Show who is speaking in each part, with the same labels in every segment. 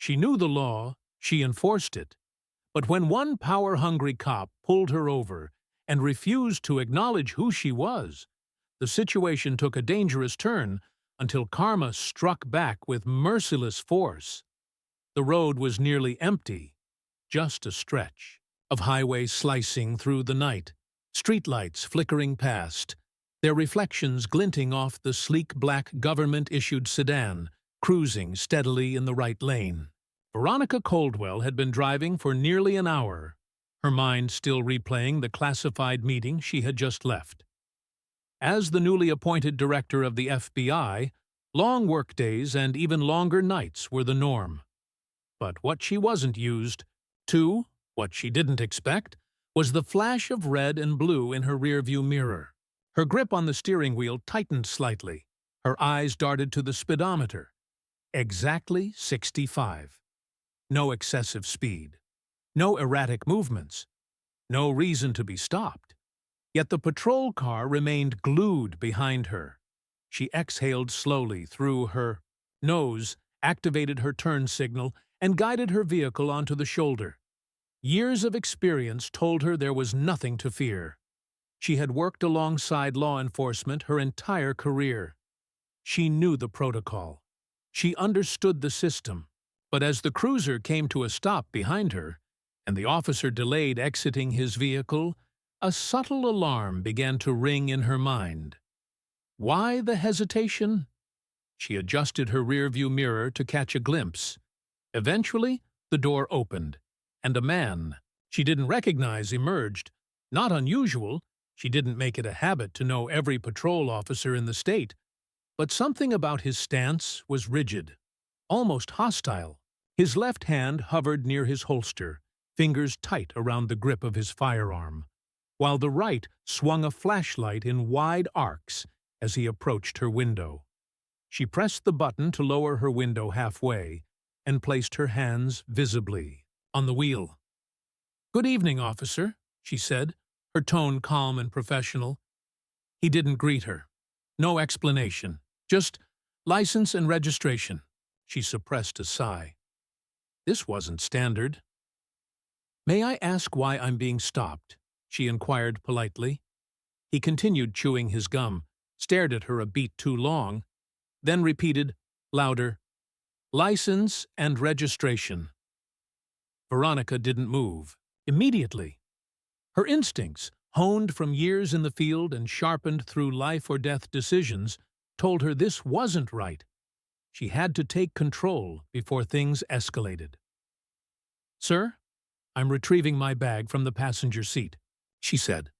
Speaker 1: She knew the law, she enforced it. But when one power-hungry cop pulled her over and refused to acknowledge who she was, the situation took a dangerous turn until karma struck back with merciless force. The road was nearly empty, just a stretch of highway slicing through the night, streetlights flickering past, their reflections glinting off the sleek black government-issued sedan, cruising steadily in the right lane. Veronika Coldwell had been driving for nearly an hour, her mind still replaying the classified meeting she had just left. As the newly appointed director of the FBI, long workdays and even longer nights were the norm. But what she wasn't used to, what she didn't expect, was the flash of red and blue in her rearview mirror. Her grip on the steering wheel tightened slightly. Her eyes darted to the speedometer. Exactly 65. No excessive speed. No erratic movements. No reason to be stopped. Yet the patrol car remained glued behind her. She exhaled slowly through her nose, activated her turn signal, and guided her vehicle onto the shoulder. Years of experience told her there was nothing to fear. She had worked alongside law enforcement her entire career. She knew the protocol. She understood the system. But as the cruiser came to a stop behind her, and the officer delayed exiting his vehicle, a subtle alarm began to ring in her mind. Why the hesitation? She adjusted her rearview mirror to catch a glimpse. Eventually, the door opened, and a man she didn't recognize emerged. Not unusual, she didn't make it a habit to know every patrol officer in the state, but something about his stance was rigid, almost hostile. His left hand hovered near his holster, fingers tight around the grip of his firearm, while the right swung a flashlight in wide arcs as he approached her window. She pressed the button to lower her window halfway and placed her hands visibly on the wheel. "Good evening, officer," she said, her tone calm and professional. He didn't greet her. No explanation. Just license and registration. She suppressed a sigh. This wasn't standard. "May I ask why I'm being stopped?" she inquired politely. He continued chewing his gum, stared at her a beat too long, then repeated, louder, "License and registration." Veronika didn't move. Immediately. Her instincts, honed from years in the field and sharpened through life-or-death decisions, told her this wasn't right. She had to take control before things escalated. "Sir, I'm retrieving my bag from the passenger seat," she said.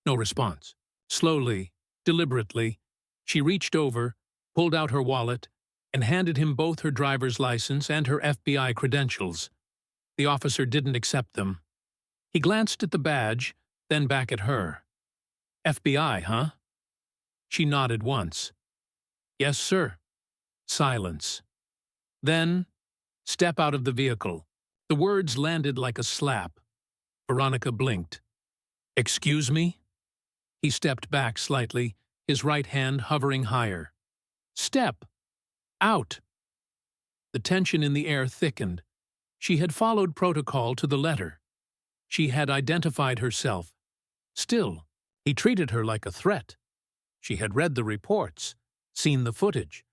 Speaker 1: No response. Slowly, deliberately, she reached over, pulled out her wallet, and handed him both her driver's license and her FBI credentials. The officer didn't accept them. He glanced at the badge, then back at her. "FBI, huh?" She nodded once. "Yes, sir." Silence. Then, "Step out of the vehicle." The words landed like a slap. Veronika blinked. "Excuse me?" He stepped back slightly, his right hand hovering higher. "Step. Out." The tension in the air thickened. She had followed protocol to the letter. She had identified herself. Still, he treated her like a threat. She had read the reports, seen the footage.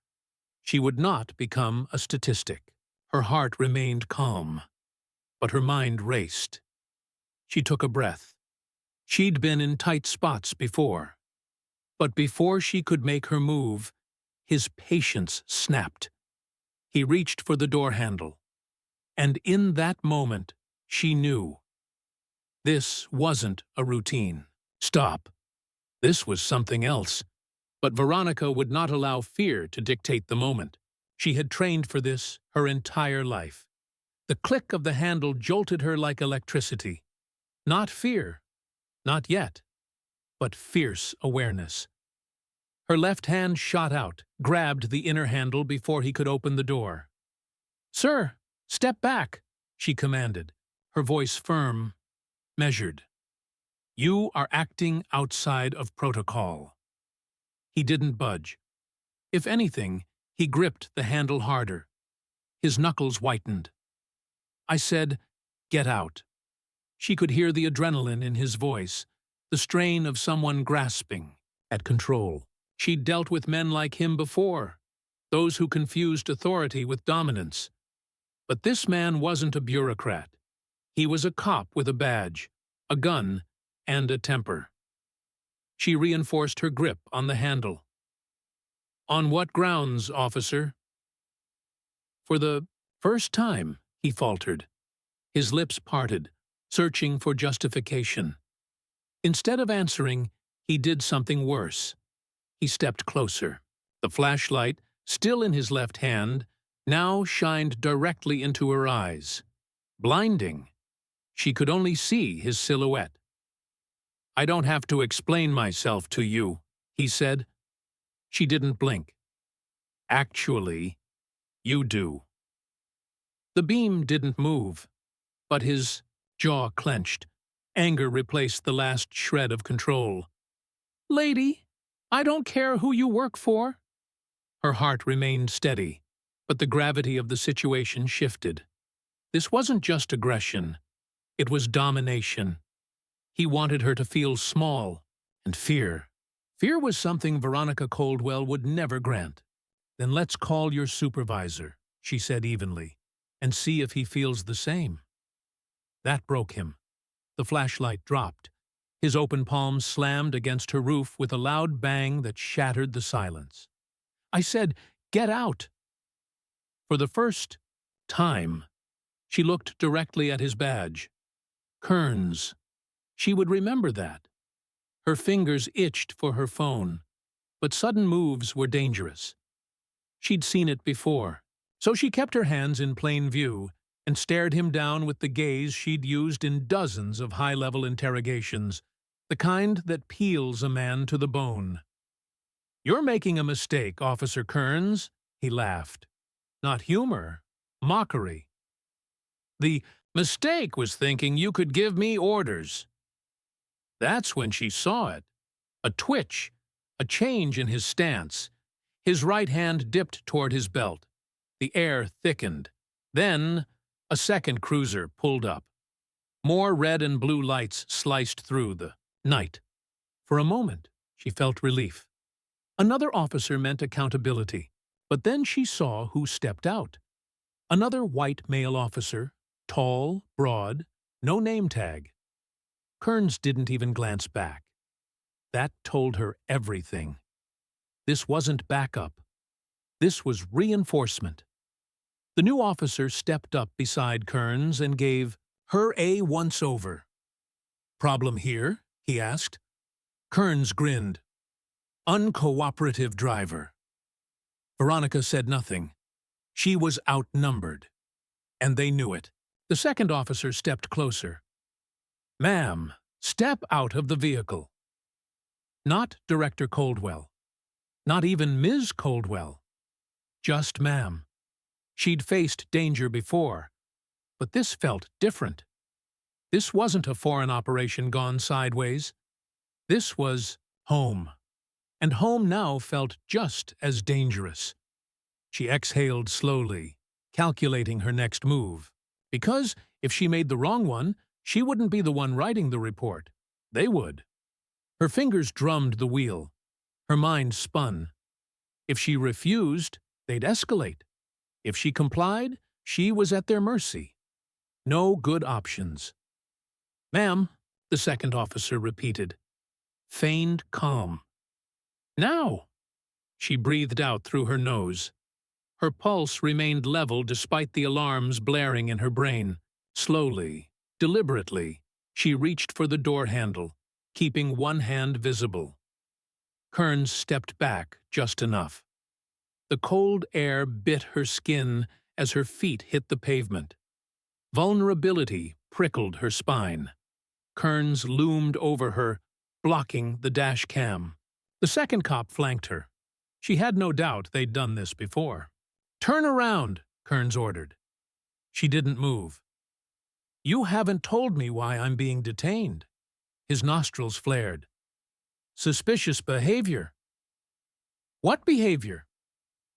Speaker 1: She would not become a statistic. Her heart remained calm, but her mind raced. She took a breath. She'd been in tight spots before. But before she could make her move, his patience snapped. He reached for the door handle. And in that moment, she knew. This wasn't a routine. Stop. This was something else. But Veronika would not allow fear to dictate the moment. She had trained for this her entire life. The click of the handle jolted her like electricity. Not fear, not yet, but fierce awareness. Her left hand shot out, grabbed the inner handle before he could open the door. "Sir, step back," she commanded, her voice firm, measured. "You are acting outside of protocol." He didn't budge. If anything, he gripped the handle harder. His knuckles whitened. I said, "Get out." She could hear the adrenaline in his voice, the strain of someone grasping at control. She'd dealt with men like him before, those who confused authority with dominance. But this man wasn't a bureaucrat. He was a cop with a badge, a gun, and a temper. She reinforced her grip on the handle. "On what grounds, officer?" "For the first time," he faltered. His lips parted, searching for justification. Instead of answering, he did something worse. He stepped closer. The flashlight, still in his left hand, now shined directly into her eyes. Blinding. She could only see his silhouette. "I don't have to explain myself to you," he said. She didn't blink. "Actually, you do." The beam didn't move, but his jaw clenched. Anger replaced the last shred of control. "Lady, I don't care who you work for." Her heart remained steady, but the gravity of the situation shifted. This wasn't just aggression. It was domination. He wanted her to feel small, and fear. Fear was something Veronika Coldwell would never grant. "Then let's call your supervisor," she said evenly, "and see if he feels the same." That broke him. The flashlight dropped. His open palms slammed against her roof with a loud bang that shattered the silence. I said, "Get out." For the first time, she looked directly at his badge. Kearns. She would remember that. Her fingers itched for her phone, but sudden moves were dangerous. She'd seen it before, so she kept her hands in plain view and stared him down with the gaze she'd used in dozens of high-level interrogations, the kind that peels a man to the bone. "You're making a mistake, Officer Kearns," he laughed. Not humor, mockery. "The mistake was thinking you could give me orders." That's when she saw it. A twitch, a change in his stance. His right hand dipped toward his belt. The air thickened. Then a second cruiser pulled up. More red and blue lights sliced through the night. For a moment, she felt relief. Another officer meant accountability, but then she saw who stepped out. Another white male officer, tall, broad, no name tag. Kearns didn't even glance back. That told her everything. This wasn't backup. This was reinforcement. The new officer stepped up beside Kearns and gave her a once-over. "Problem here?" he asked. Kearns grinned. "Uncooperative driver." Veronika said nothing. She was outnumbered. And they knew it. The second officer stepped closer. "Ma'am, step out of the vehicle." Not Director Coldwell. Not even Ms. Coldwell. Just ma'am. She'd faced danger before, but this felt different. This wasn't a foreign operation gone sideways. This was home. And home now felt just as dangerous. She exhaled slowly, calculating her next move. Because if she made the wrong one, she wouldn't be the one writing the report. They would. Her fingers drummed the wheel. Her mind spun. If she refused, they'd escalate. If she complied, she was at their mercy. No good options. "Ma'am," the second officer repeated. Feigned calm. "Now!" She breathed out through her nose. Her pulse remained level despite the alarms blaring in her brain. Slowly, deliberately, she reached for the door handle, keeping one hand visible. Kearns stepped back just enough. The cold air bit her skin as her feet hit the pavement. Vulnerability prickled her spine. Kearns loomed over her, blocking the dash cam. The second cop flanked her. She had no doubt they'd done this before. "Turn around," Kearns ordered. She didn't move. "You haven't told me why I'm being detained." His nostrils flared. "Suspicious behavior." "What behavior?"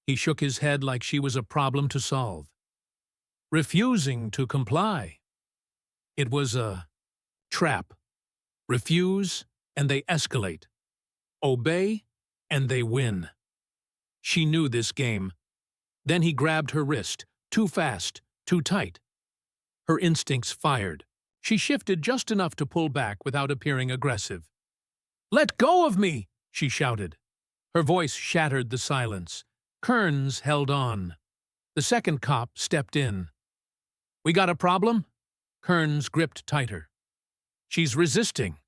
Speaker 1: He shook his head like she was a problem to solve. refusing to comply. It was a trap. Refuse, and they escalate. Obey, and they win. She knew this game. Then he grabbed her wrist, too fast, too tight. Her instincts fired. She shifted just enough to pull back without appearing aggressive. "Let go of me!" she shouted. Her voice shattered the silence. Kearns held on. The second cop stepped in. "We got a problem?" Kearns gripped tighter. "She's resisting."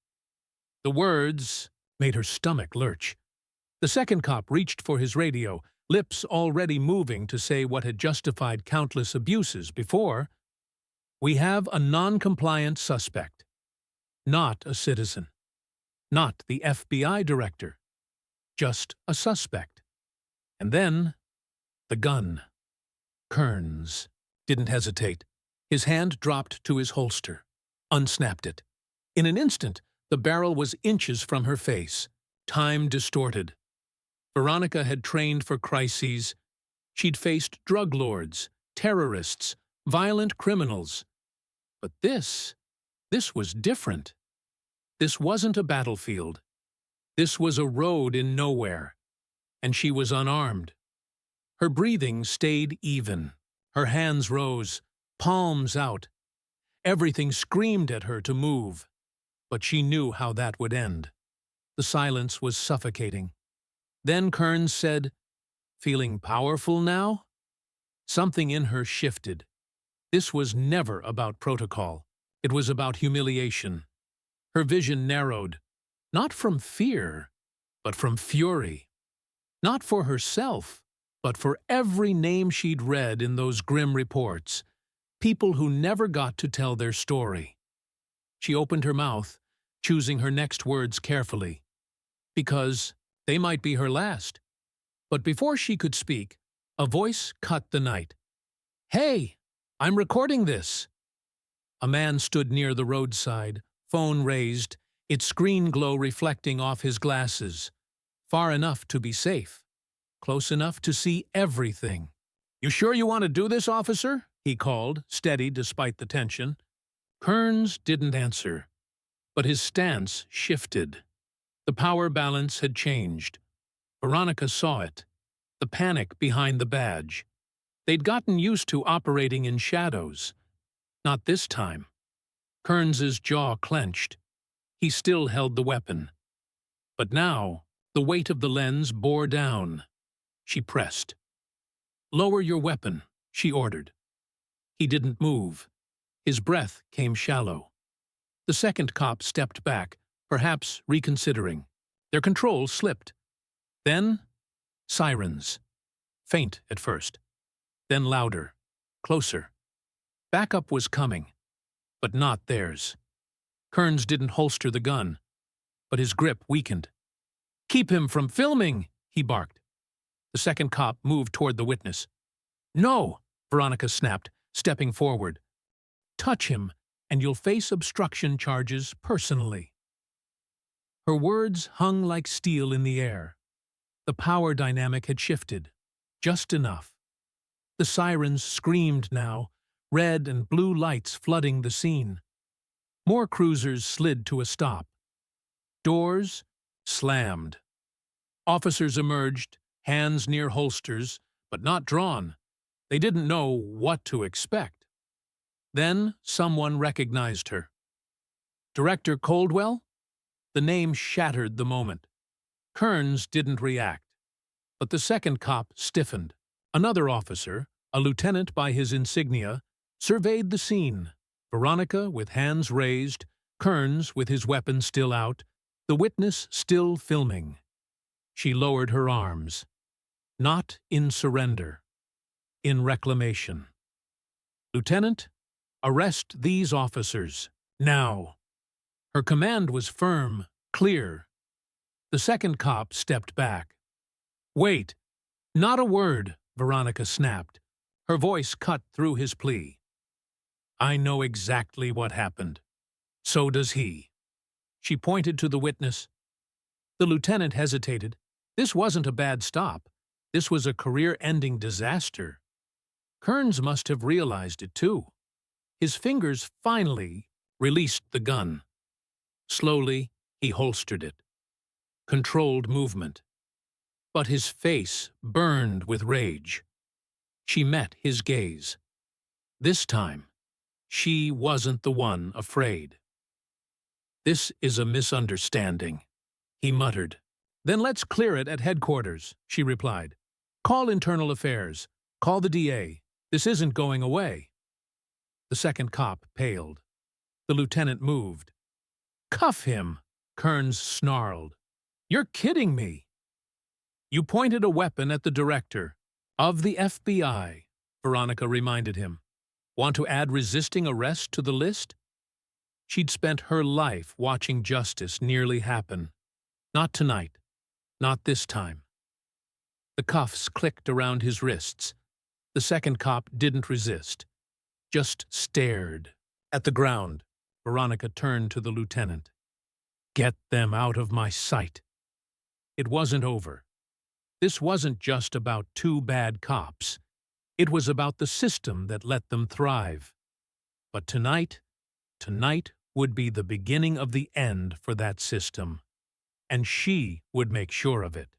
Speaker 1: The words made her stomach lurch. The second cop reached for his radio, lips already moving to say what had justified countless abuses before. "We have a non-compliant suspect. Not a citizen. Not the FBI director. Just a suspect." And then, the gun. Kearns didn't hesitate. His hand dropped to his holster, unsnapped it. In an instant, the barrel was inches from her face. Time distorted. Veronika had trained for crises. She'd faced drug lords, terrorists, violent criminals. But this was different. This wasn't a battlefield. This was a road in nowhere. And she was unarmed. Her breathing stayed even. Her hands rose, palms out. Everything screamed at her to move. But she knew how that would end. The silence was suffocating. Then Kearns said, "Feeling powerful now?" Something in her shifted. This was never about protocol. It was about humiliation. Her vision narrowed, not from fear, but from fury. Not for herself, but for every name she'd read in those grim reports. People who never got to tell their story. She opened her mouth, choosing her next words carefully. Because they might be her last. But before she could speak, a voice cut the night. "Hey, I'm recording this." A man stood near the roadside, phone raised, its screen glow reflecting off his glasses. Far enough to be safe. Close enough to see everything. "You sure you want to do this, officer?" he called, steady despite the tension. Kearns didn't answer, but his stance shifted. The power balance had changed. Veronika saw it. The panic behind the badge. They'd gotten used to operating in shadows. Not this time. Kearns's jaw clenched. He still held the weapon. But now, the weight of the lens bore down. She pressed. "Lower your weapon," she ordered. He didn't move. His breath came shallow. The second cop stepped back, perhaps reconsidering. Their control slipped. Then, sirens. Faint at first. Then louder. Closer. Backup was coming, but not theirs. Kearns didn't holster the gun, but his grip weakened. "Keep him from filming!" he barked. The second cop moved toward the witness. "No!" Veronika snapped, stepping forward. "Touch him, and you'll face obstruction charges personally." Her words hung like steel in the air. The power dynamic had shifted, just enough. The sirens screamed now, red and blue lights flooding the scene. More cruisers slid to a stop. Doors slammed. Officers emerged, hands near holsters, but not drawn. They didn't know what to expect. Then someone recognized her. "Director Coldwell?" The name shattered the moment. Kearns didn't react, but the second cop stiffened. Another officer, a lieutenant by his insignia, surveyed the scene. Veronika with hands raised, Kearns with his weapon still out, the witness still filming. She lowered her arms. Not in surrender. In reclamation. "Lieutenant, arrest these officers. Now." Her command was firm, clear. The second cop stepped back. "Wait. Not a word," Veronika snapped. Her voice cut through his plea. "I know exactly what happened. So does he." She pointed to the witness. The lieutenant hesitated. This wasn't a bad stop. This was a career-ending disaster. Kearns must have realized it too. His fingers finally released the gun. Slowly, he holstered it. Controlled movement. But his face burned with rage. She met his gaze. This time, she wasn't the one afraid. "This is a misunderstanding," he muttered. "Then let's clear it at headquarters," she replied. "Call Internal Affairs. Call the DA. This isn't going away." The second cop paled. The lieutenant moved. "Cuff him," Kearns snarled. "You're kidding me." "You pointed a weapon at the director of the FBI," Veronika reminded him. "Want to add resisting arrest to the list?" She'd spent her life watching justice nearly happen. Not tonight. Not this time. The cuffs clicked around his wrists. The second cop didn't resist. Just stared. At the ground, Veronika turned to the lieutenant. "Get them out of my sight." It wasn't over. This wasn't just about two bad cops. It was about the system that let them thrive. But tonight would be the beginning of the end for that system. And she would make sure of it.